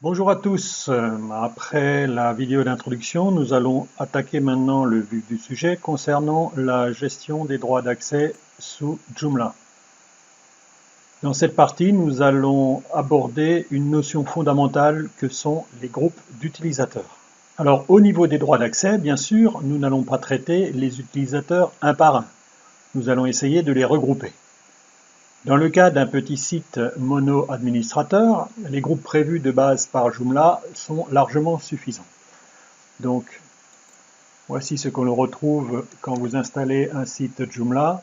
Bonjour à tous. Après la vidéo d'introduction, nous allons attaquer maintenant le vif du sujet concernant la gestion des droits d'accès sous Joomla. Dans cette partie, nous allons aborder une notion fondamentale que sont les groupes d'utilisateurs. Alors, au niveau des droits d'accès, bien sûr, nous n'allons pas traiter les utilisateurs un par un. Nous allons essayer de les regrouper. Dans le cas d'un petit site mono-administrateur, les groupes prévus de base par Joomla sont largement suffisants. Donc, voici ce qu'on retrouve quand vous installez un site Joomla.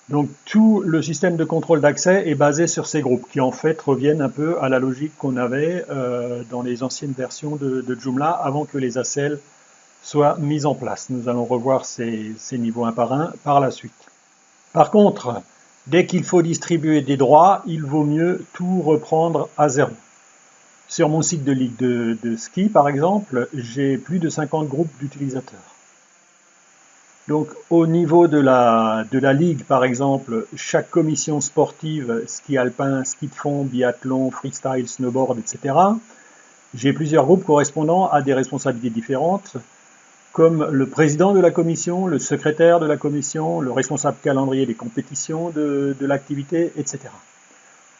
Donc, tout le système de contrôle d'accès est basé sur ces groupes, qui en fait reviennent un peu à la logique qu'on avait dans les anciennes versions de Joomla avant que les ACL soient mis en place. Nous allons revoir ces niveaux un par la suite. Par contre, dès qu'il faut distribuer des droits, il vaut mieux tout reprendre à zéro. Sur mon site de ligue de ski, par exemple, j'ai plus de 50 groupes d'utilisateurs. Donc, au niveau de la ligue, par exemple, chaque commission sportive, ski alpin, ski de fond, biathlon, freestyle, snowboard, etc., j'ai plusieurs groupes correspondant à des responsabilités différentes, comme le président de la commission, le secrétaire de la commission, le responsable calendrier des compétitions de l'activité, etc.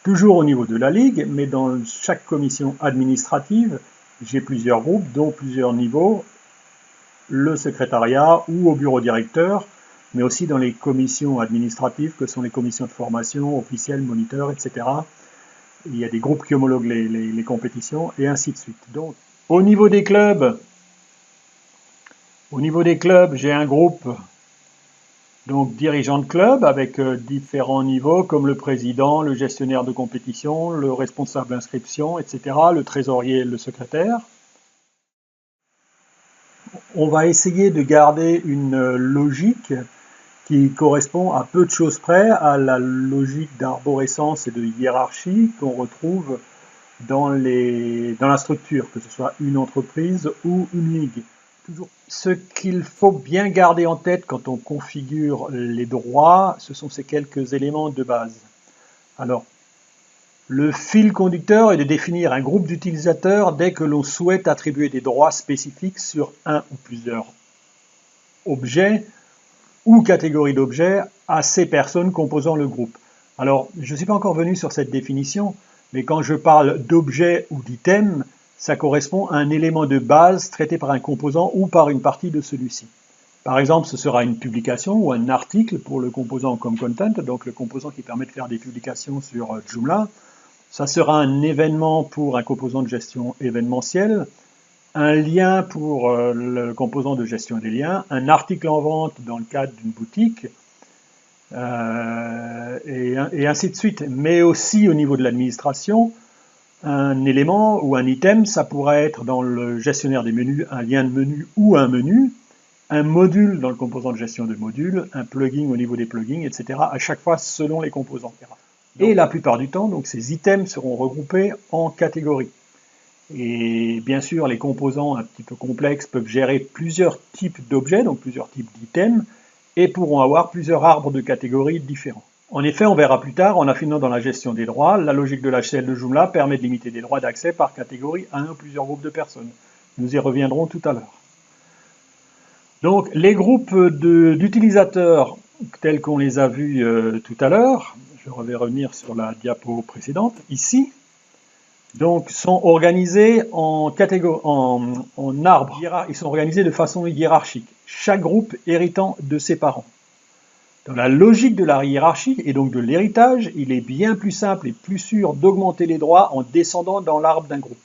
Toujours au niveau de la ligue, mais dans chaque commission administrative, j'ai plusieurs groupes, dont plusieurs niveaux, le secrétariat ou au bureau directeur, mais aussi dans les commissions administratives, que sont les commissions de formation, officielles, moniteurs, etc. Il y a des groupes qui homologuent les compétitions, et ainsi de suite. Donc, au niveau des clubs, j'ai un groupe, donc dirigeant de club, avec différents niveaux, comme le président, le gestionnaire de compétition, le responsable d'inscription, etc., le trésorier et le secrétaire. On va essayer de garder une logique qui correspond à peu de choses près à la logique d'arborescence et de hiérarchie qu'on retrouve dans la structure, que ce soit une entreprise ou une ligue. Ce qu'il faut bien garder en tête quand on configure les droits, ce sont ces quelques éléments de base. Alors, le fil conducteur est de définir un groupe d'utilisateurs dès que l'on souhaite attribuer des droits spécifiques sur un ou plusieurs objets ou catégories d'objets à ces personnes composant le groupe. Alors, je ne suis pas encore venu sur cette définition, mais quand je parle d'objets ou d'items, ça correspond à un élément de base traité par un composant ou par une partie de celui-ci. Par exemple, ce sera une publication ou un article pour le composant comme content, donc le composant qui permet de faire des publications sur Joomla. Ça sera un événement pour un composant de gestion événementielle, un lien pour le composant de gestion des liens, un article en vente dans le cadre d'une boutique, et ainsi de suite. Mais aussi au niveau de l'administration, un élément ou un item, ça pourrait être dans le gestionnaire des menus, un lien de menu ou un menu, un module dans le composant de gestion de module, un plugin au niveau des plugins, etc. À chaque fois selon les composants. Et la plupart du temps, donc, ces items seront regroupés en catégories. Et bien sûr, les composants un petit peu complexes peuvent gérer plusieurs types d'objets, donc plusieurs types d'items, et pourront avoir plusieurs arbres de catégories différents. En effet, on verra plus tard, en affinant dans la gestion des droits, la logique de l'HCL de Joomla permet de limiter des droits d'accès par catégorie à un ou plusieurs groupes de personnes. Nous y reviendrons tout à l'heure. Donc, les groupes d'utilisateurs tels qu'on les a vus tout à l'heure, je vais revenir sur la diapo précédente, ici, donc sont organisés en arbres. Ils sont organisés de façon hiérarchique, chaque groupe héritant de ses parents. Dans la logique de la hiérarchie et donc de l'héritage, il est bien plus simple et plus sûr d'augmenter les droits en descendant dans l'arbre d'un groupe.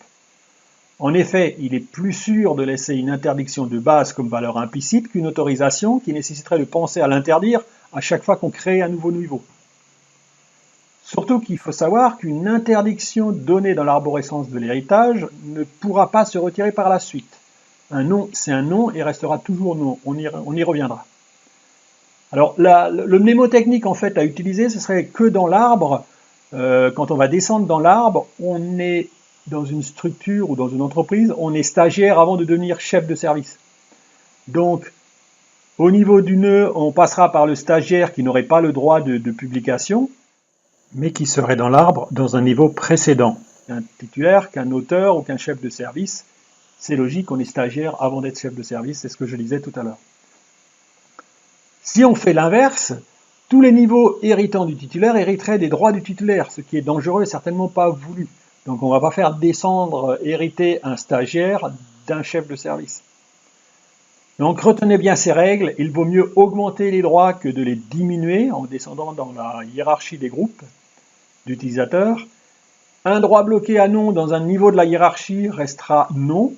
En effet, il est plus sûr de laisser une interdiction de base comme valeur implicite qu'une autorisation qui nécessiterait de penser à l'interdire à chaque fois qu'on crée un nouveau niveau. Surtout qu'il faut savoir qu'une interdiction donnée dans l'arborescence de l'héritage ne pourra pas se retirer par la suite. Un nom, c'est un nom et restera toujours nom. On y reviendra. Alors, le mnémotechnique en fait à utiliser, ce serait que dans l'arbre, quand on va descendre dans l'arbre, on est dans une structure ou dans une entreprise, on est stagiaire avant de devenir chef de service. Donc, au niveau du nœud, on passera par le stagiaire qui n'aurait pas le droit de publication, mais qui serait dans l'arbre dans un niveau précédent. qu'un titulaire, qu'un auteur ou qu'un chef de service. C'est logique, on est stagiaire avant d'être chef de service, c'est ce que je disais tout à l'heure. Si on fait l'inverse, tous les niveaux héritants du titulaire hériteraient des droits du titulaire, ce qui est dangereux et certainement pas voulu. Donc on ne va pas faire descendre, hériter un stagiaire d'un chef de service. Donc retenez bien ces règles, il vaut mieux augmenter les droits que de les diminuer en descendant dans la hiérarchie des groupes d'utilisateurs. Un droit bloqué à non dans un niveau de la hiérarchie restera non.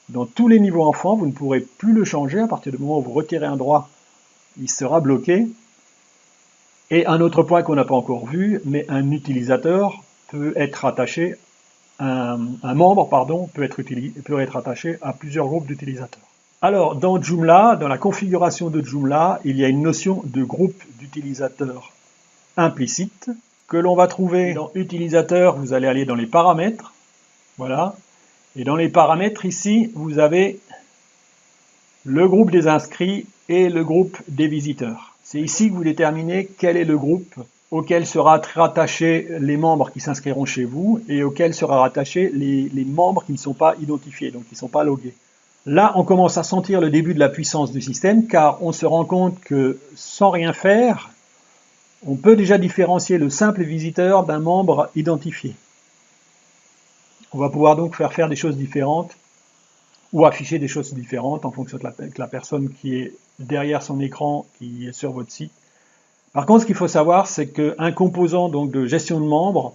Dans tous les niveaux enfants, vous ne pourrez plus le changer. À partir du moment où vous retirez un droit, il sera bloqué. Et un autre point qu'on n'a pas encore vu, mais un utilisateur peut être attaché, un membre peut être attaché à plusieurs groupes d'utilisateurs. Alors, dans Joomla, dans la configuration de Joomla, il y a une notion de groupe d'utilisateurs implicite que l'on va trouver dans Utilisateur. Vous allez aller dans les paramètres, voilà, et dans les paramètres ici, vous avez le groupe des inscrits et le groupe des visiteurs. C'est ici que vous déterminez quel est le groupe auquel sera rattaché les membres qui s'inscriront chez vous et auquel sera rattaché les membres qui ne sont pas identifiés, donc qui ne sont pas logués. Là, on commence à sentir le début de la puissance du système, car on se rend compte que sans rien faire, on peut déjà différencier le simple visiteur d'un membre identifié. On va pouvoir donc faire des choses différentes ou afficher des choses différentes en fonction de la personne qui est derrière son écran, qui est sur votre site. Par contre, ce qu'il faut savoir, c'est qu'un composant donc, de gestion de membres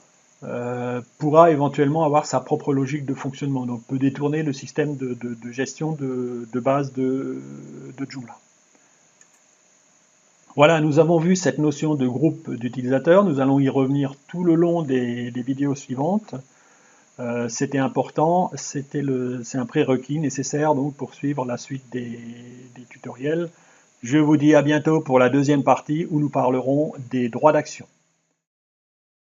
pourra éventuellement avoir sa propre logique de fonctionnement, donc peut détourner le système de gestion de base de Joomla. Voilà, nous avons vu cette notion de groupe d'utilisateurs, nous allons y revenir tout le long des vidéos suivantes. C'était important, c'est un prérequis nécessaire donc, pour suivre la suite des tutoriels. Je vous dis à bientôt pour la deuxième partie où nous parlerons des droits d'action.